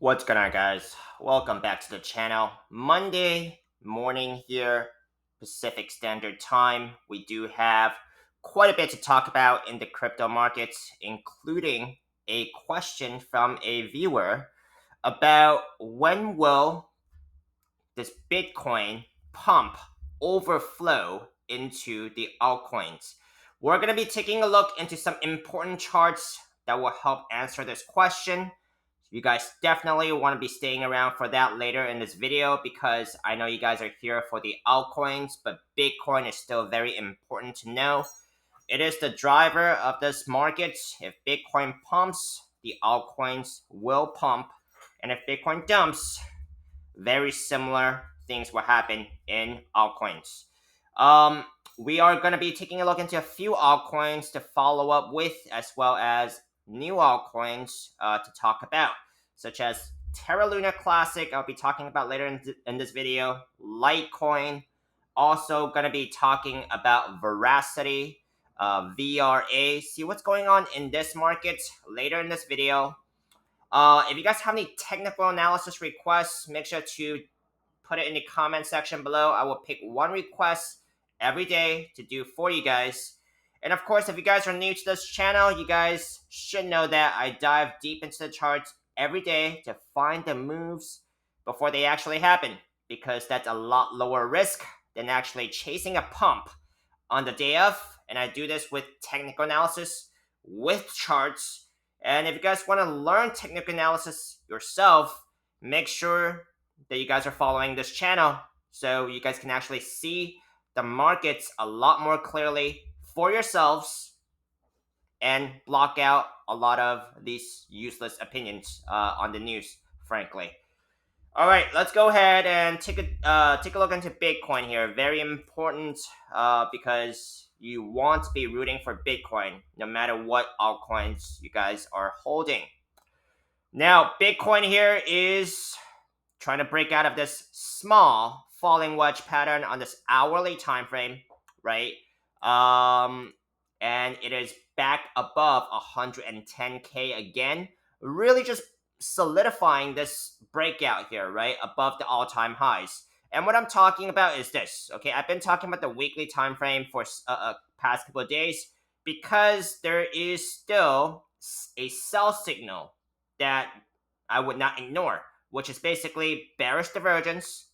What's going on, guys? Welcome back to the channel. Monday morning here, Pacific Standard Time. We do have quite a bit to talk about in the crypto markets, including a question from a viewer about when will this Bitcoin pump overflow into the altcoins. We're going to be taking a look into some important charts that will help answer this question. You guys definitely want to be staying around for that later in this video because I know you guys are here for the altcoins, but Bitcoin is still very important to know. It is the driver of this market. If Bitcoin pumps, the altcoins will pump. And if Bitcoin dumps, very similar things will happen in altcoins. Um, we are going to be taking a look into a few altcoins to follow up with, as well as new altcoins to talk about, such as Terra Luna Classic. I'll be talking about later in this video. Litecoin. Also going to be talking about Verasity VRA. See what's going on in this market later in this video. If you guys have any technical analysis requests, make sure to put it in the comment section below. I will pick one request every day to do for you guys. And of course, if you guys are new to this channel, you guys should know that I dive deep into the charts every day to find the moves before they actually happen, because that's a lot lower risk than actually chasing a pump on the day of. And I do this with technical analysis, with charts. And if you guys want to learn technical analysis yourself, make sure that you guys are following this channel so you guys can actually see the markets a lot more clearly for yourselves and block out a lot of these useless opinions on the news, frankly. All right, let's go ahead and take a look into Bitcoin here. Very important because you want to be rooting for Bitcoin no matter what altcoins you guys are holding. Now, Bitcoin here is trying to break out of this small falling wedge pattern on this hourly time frame, right? And it is back above 110K again, really just solidifying this breakout here, right? Above the all-time highs. And what I'm talking about is this, okay? I've been talking about the weekly time frame for past couple of days because there is still a sell signal that I would not ignore, which is basically bearish divergence.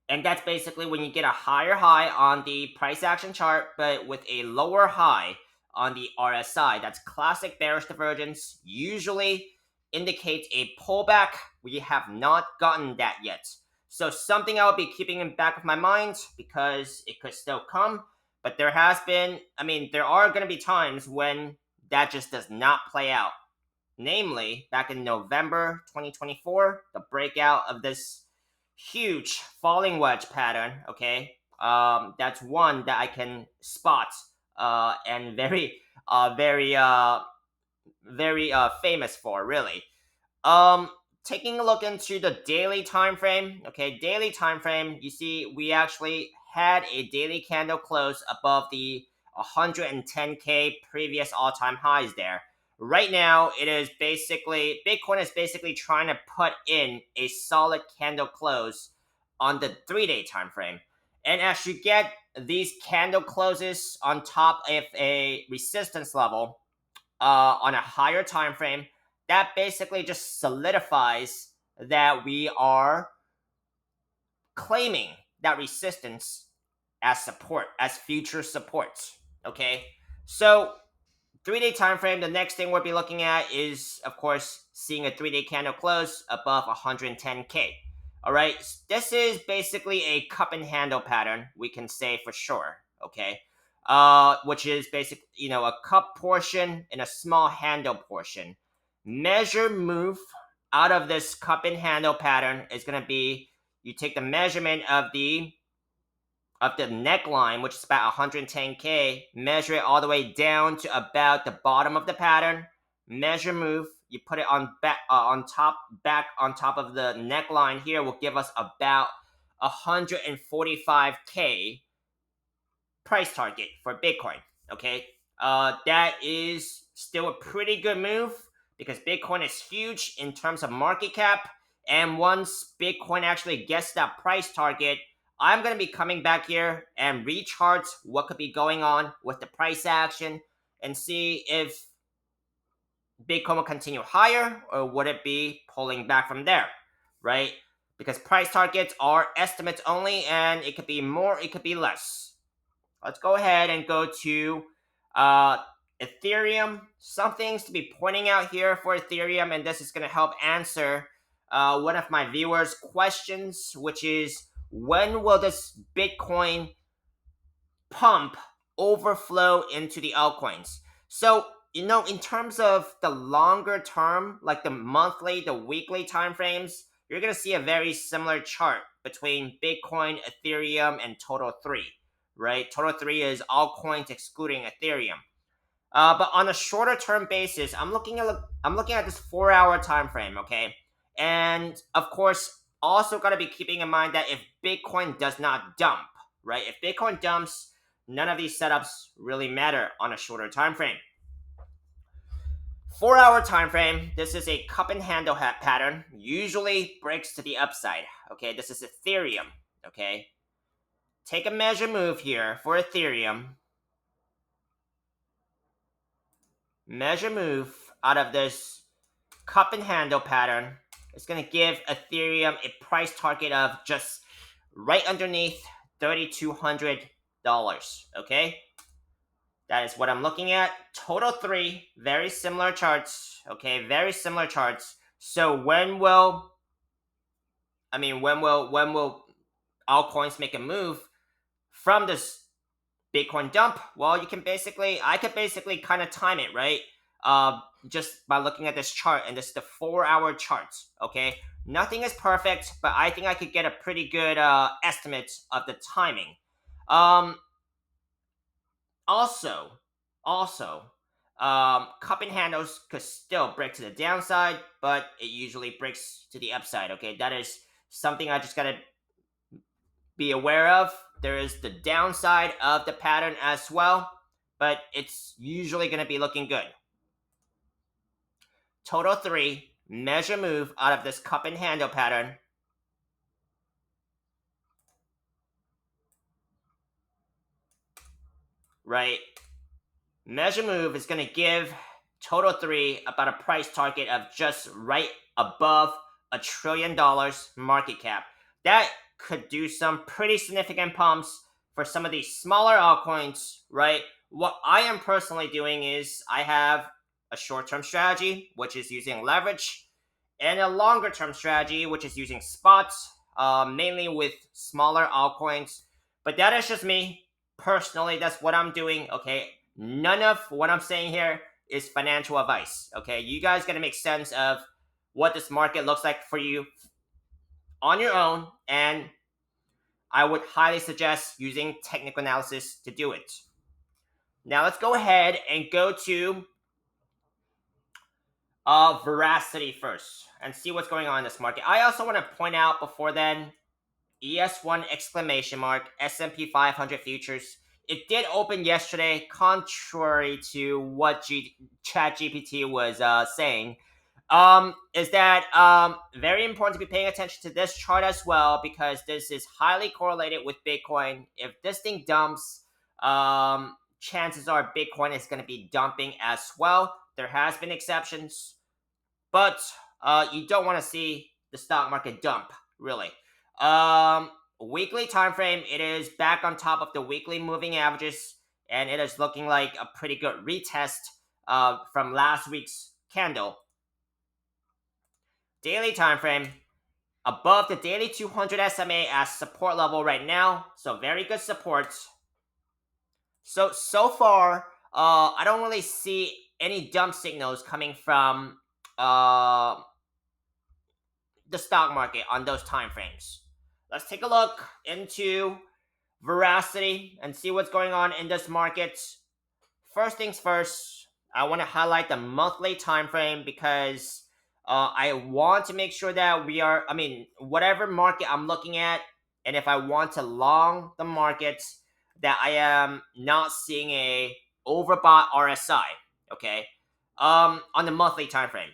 And that's basically when you get a higher high on the price action chart, but with a lower high on the RSI. That's classic bearish divergence. Usually indicates a pullback. We have not gotten that yet. So something I'll be keeping in the back of my mind because it could still come. But there has been, there are going to be times when that just does not play out. Namely, back in November 2024, the breakout of this huge falling wedge pattern, okay? That's one that I can spot and very famous for, really. Taking a look into the daily time frame, okay? Daily time frame, you see we actually had a daily candle close above the 110K previous all-time highs there. Right now, Bitcoin is basically trying to put in a solid candle close on the 3-day time frame. And as you get these candle closes on top of a resistance level on a higher time frame, that basically just solidifies that we are claiming that resistance as support, as future support. Okay, so 3-day time frame, the next thing we'll be looking at is, of course, seeing a 3-day candle close above 110K. All right, this is basically a cup and handle pattern, we can say for sure, okay? Which is basically, a cup portion and a small handle portion. Measure move out of this cup and handle pattern is going to be, you take the measurement of the neckline, which is about 110K, measure it all the way down to about the bottom of the pattern, measure move, you put it on on top of the neckline here will give us about 145K price target for Bitcoin, okay? That is still a pretty good move, because Bitcoin is huge in terms of market cap. And once Bitcoin actually gets that price target, I'm going to be coming back here and recharts what could be going on with the price action and see if Bitcoin will continue higher or would it be pulling back from there, right? Because price targets are estimates only and it could be more, it could be less. Let's go ahead and go to uh, Ethereum. Some things to be pointing out here for Ethereum, and this is going to help answer one of my viewers' questions, which is when will this Bitcoin pump overflow into the altcoins? So, in terms of the longer term, like the monthly, the weekly time frames, you're going to see a very similar chart between Bitcoin, Ethereum, and Total 3, right? Total 3 is altcoins excluding Ethereum. But on a shorter term basis, I'm looking at this 4 hour time frame, okay? And of course, also got to be keeping in mind that if Bitcoin does not dump, right? If Bitcoin dumps, none of these setups really matter on a shorter time frame. 4 hour time frame. This is a cup and handle pattern. Usually breaks to the upside. Okay, this is Ethereum. Okay, take a measure move here for Ethereum. Measure move out of this cup and handle pattern. It's going to give Ethereum a price target of just right underneath $3,200. Okay, that is what I'm looking at. Total 3, very similar charts. Okay, very similar charts. So when will altcoins make a move from this Bitcoin dump? Well, I could basically kind of time it, right? Just by looking at this chart, and this is the 4 hour chart. Okay, nothing is perfect, but I think I could get a pretty good estimate of the timing. Also, cup and handles could still break to the downside, but it usually breaks to the upside. Okay, that is something I just gotta be aware of. There is the downside of the pattern as well, but it's usually going to be looking good. Total 3, measure move out of this cup and handle pattern. Right? Measure move is going to give Total 3 about a price target of just right above $1 trillion market cap. That could do some pretty significant pumps for some of these smaller altcoins, right? What I am personally doing is I have a short-term strategy, which is using leverage, and a longer-term strategy, which is using spots, mainly with smaller altcoins. But that is just me. Personally, that's what I'm doing, okay? None of what I'm saying here is financial advice, okay? You guys got to make sense of what this market looks like for you on your own, and I would highly suggest using technical analysis to do it. Now let's go ahead and go to Verasity first and see what's going on in this market. I also want to point out before then, ES1 exclamation mark, S&P 500 futures. It did open yesterday, contrary to what ChatGPT was saying. Is that very important to be paying attention to this chart as well, because this is highly correlated with Bitcoin. If this thing dumps, chances are Bitcoin is going to be dumping as well. There has been exceptions, but you don't want to see the stock market dump, really. Weekly time frame, it is back on top of the weekly moving averages, and it is looking like a pretty good retest from last week's candle. Daily time frame, above the daily 200 SMA as support level right now, so very good support. So far, I don't really see any dump signals coming from the stock market on those time frames. Let's take a look into Verasity and see what's going on in this market. First things first, I want to highlight the monthly time frame because I want to make sure that whatever market I'm looking at, and if I want to long the market, that I am not seeing a overbought RSI. Okay. on the monthly time frame.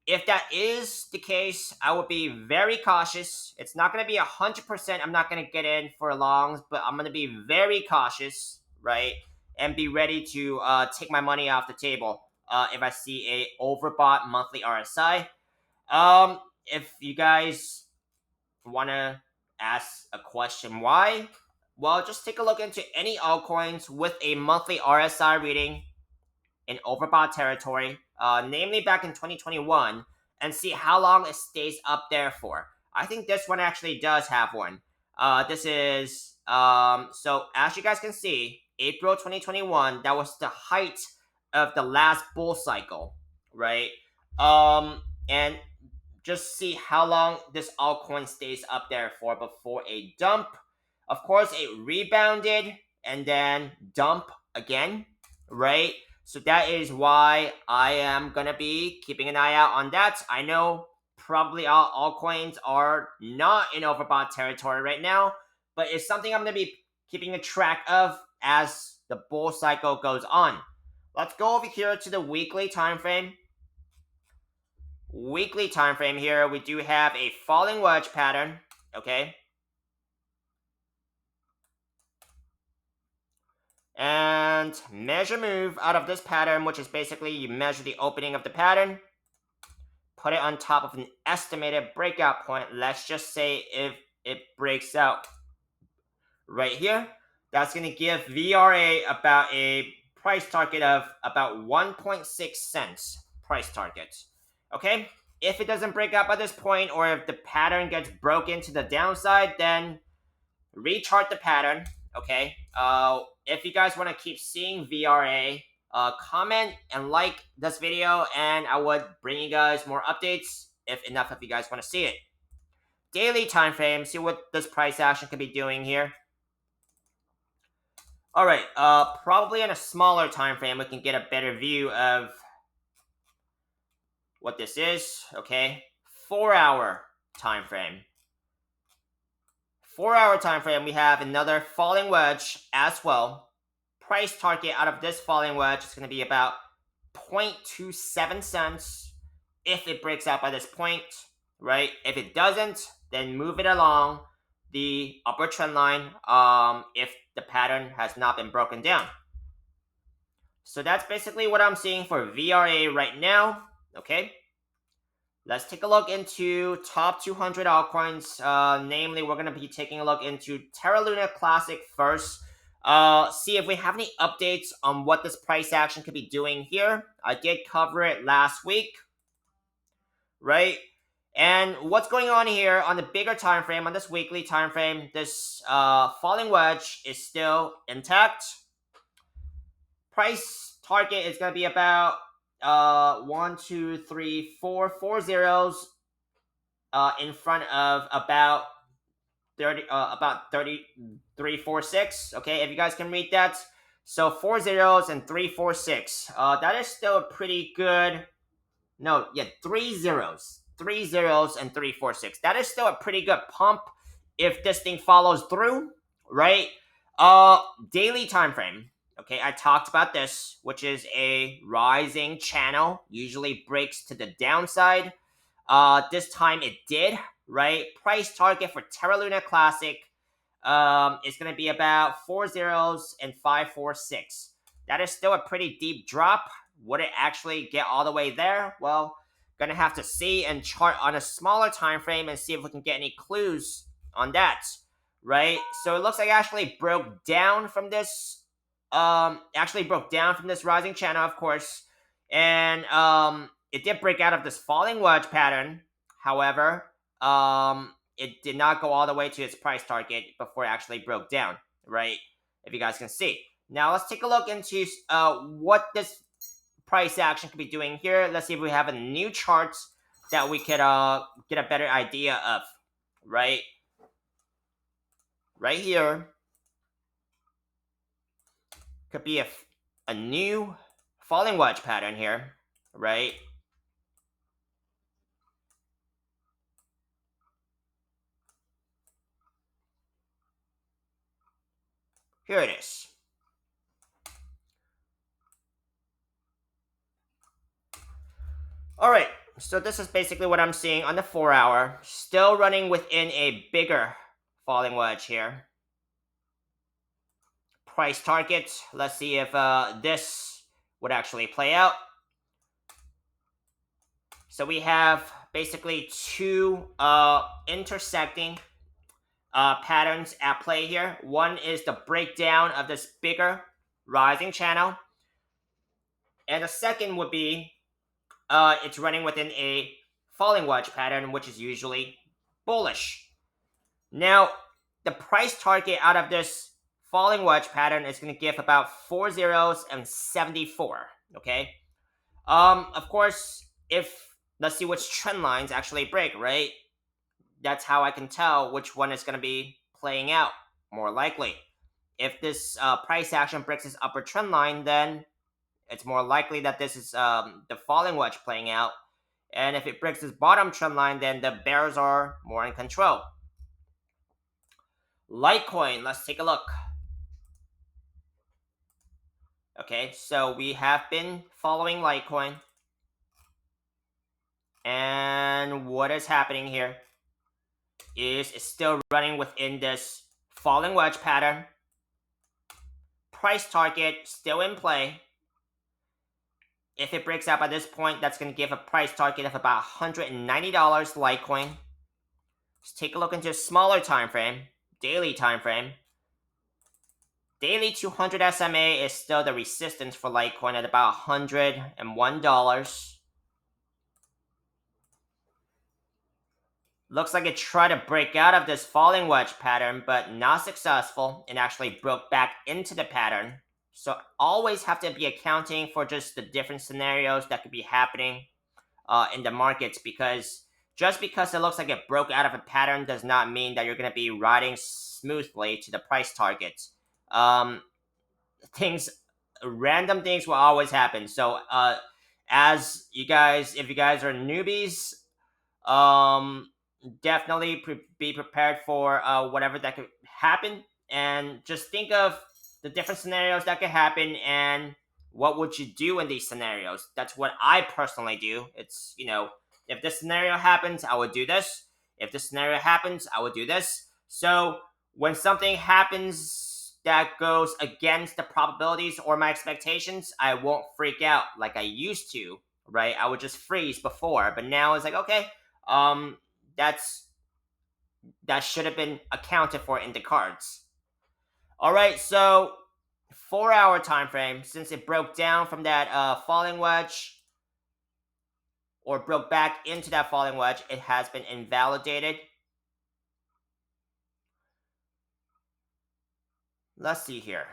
If that is the case, I would be very cautious. It's not going to be 100%. I'm not going to get in for longs, but I'm going to be very cautious, right? And be ready to take my money off the table if I see a overbought monthly RSI. If you guys want to ask a question why, well, just take a look into any altcoins with a monthly RSI reading in overbought territory, namely back in 2021, and see how long it stays up there for. I think this one actually does have one. This is, so as you guys can see, April 2021, that was the height of the last bull cycle, right? And just see how long this altcoin stays up there for before a dump. Of course, it rebounded and then dump again, right? So that is why I am gonna be keeping an eye out on that. I know probably all altcoins are not in overbought territory right now, but it's something I'm gonna be keeping a track of as the bull cycle goes on. Let's go over here to the weekly time frame. Weekly time frame here, we do have a falling wedge pattern, okay? And measure move out of this pattern, which is basically you measure the opening of the pattern, put it on top of an estimated breakout point. Let's just say if it breaks out right here, that's going to give VRA about a price target of about 1.6 cents price target. Okay, if it doesn't break out by this point, or if the pattern gets broken to the downside, then rechart the pattern. Okay, if you guys want to keep seeing VRA, comment and like this video, and I would bring you guys more updates if enough of you guys want to see it. Daily time frame, see what this price action could be doing here. All right, probably in a smaller time frame, we can get a better view of what this is. Okay, 4-hour time frame. 4-hour time frame, we have another falling wedge as well. Price target out of this falling wedge is going to be about 0.27 cents if it breaks out by this point, right? If it doesn't, then move it along the upper trend line if the pattern has not been broken down. So that's basically what I'm seeing for VRA right now, okay? Let's take a look into top 200 altcoins. Namely, we're going to be taking a look into Terra Luna Classic first. See if we have any updates on what this price action could be doing here. I did cover it last week, right? And what's going on here on the bigger time frame, on this weekly time frame, this falling wedge is still intact. Price target is going to be about 1, 2, 3, 4 zeros in front of about 3346. Okay, if you guys can read that. So 4 zeros and 346. That is still a pretty good. No, yeah, 3 zeros. 3 zeros and 346. That is still a pretty good pump if this thing follows through, right? Daily time frame. Okay, I talked about this, which is a rising channel, usually breaks to the downside. This time it did, right? Price target for Terra Luna Classic is going to be about 4 zeros and 546. That is still a pretty deep drop. Would it actually get all the way there? Well, gonna have to see and chart on a smaller time frame and see if we can get any clues on that, right? So it looks like it actually broke down from this. Actually broke down from this rising channel, of course, and it did break out of this falling wedge pattern. However, it did not go all the way to its price target before it actually broke down, right? If you guys can see. Now let's take a look into what this price action could be doing here. Let's see if we have a new chart that we could get a better idea of, right? Right here could be a new falling wedge pattern here, right? Here it is. All right, so this is basically what I'm seeing on the 4 hour. Still running within a bigger falling wedge here. Price target. Let's see if this would actually play out. So we have basically two intersecting patterns at play here. One is the breakdown of this bigger rising channel, and the second would be it's running within a falling wedge pattern, which is usually bullish. Now, the price target out of this falling wedge pattern is going to give about 4 zeros and 74. Okay. Of course, if let's see which trend lines actually break, right? That's how I can tell which one is going to be playing out more likely. If this price action breaks this upper trend line, then it's more likely that this is the falling wedge playing out. And if it breaks this bottom trend line, then the bears are more in control. Litecoin, let's take a look. Okay, so we have been following Litecoin. And what is happening here is it's still running within this falling wedge pattern. Price target still in play. If it breaks out by this point, that's going to give a price target of about $190 Litecoin. Let's take a look into a smaller time frame, daily time frame. Daily 200 SMA is still the resistance for Litecoin at about $101. Looks like it tried to break out of this falling wedge pattern, but not successful, and actually broke back into the pattern. So always have to be accounting for just the different scenarios that could be happening in the markets, because just because it looks like it broke out of a pattern does not mean that you're going to be riding smoothly to the price target. Random things will always happen. So as you guys, if you guys are newbies, definitely be prepared for whatever that could happen, and just think of the different scenarios that could happen and what would you do in these scenarios. That's what I personally do. It's, if this scenario happens, I would do this. If this scenario happens, I would do this. So when something happens that goes against the probabilities or my expectations, I won't freak out like I used to, right? I would just freeze before, but now it's like, okay, that should have been accounted for in the cards. All right, so 4 hour time frame, since it broke down from that falling wedge, or broke back into that falling wedge, it has been invalidated. Let's see here.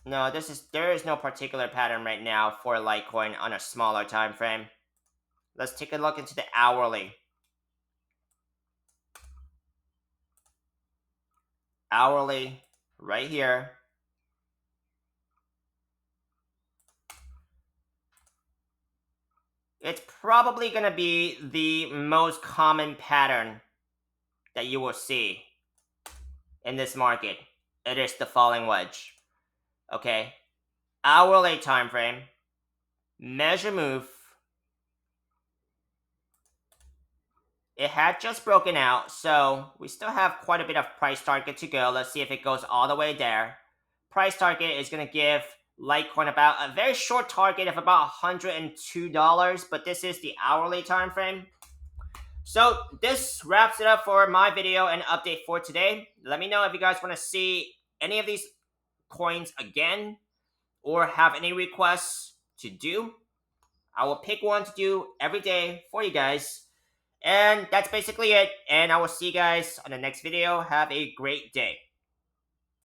No, there is no particular pattern right now for Litecoin on a smaller time frame. Let's take a look into the hourly. Hourly, right here. It's probably going to be the most common pattern that you will see in this market. It is the falling wedge. Okay. Hourly time frame. Measure move. It had just broken out, so we still have quite a bit of price target to go. Let's see if it goes all the way there. Price target is going to give Litecoin about a very short target of about $102, but this is the hourly time frame. So this wraps it up for my video and update for today. Let me know if you guys want to see any of these coins again or have any requests to do. I will pick one to do every day for you guys. And that's basically it. And I will see you guys on the next video. Have a great day.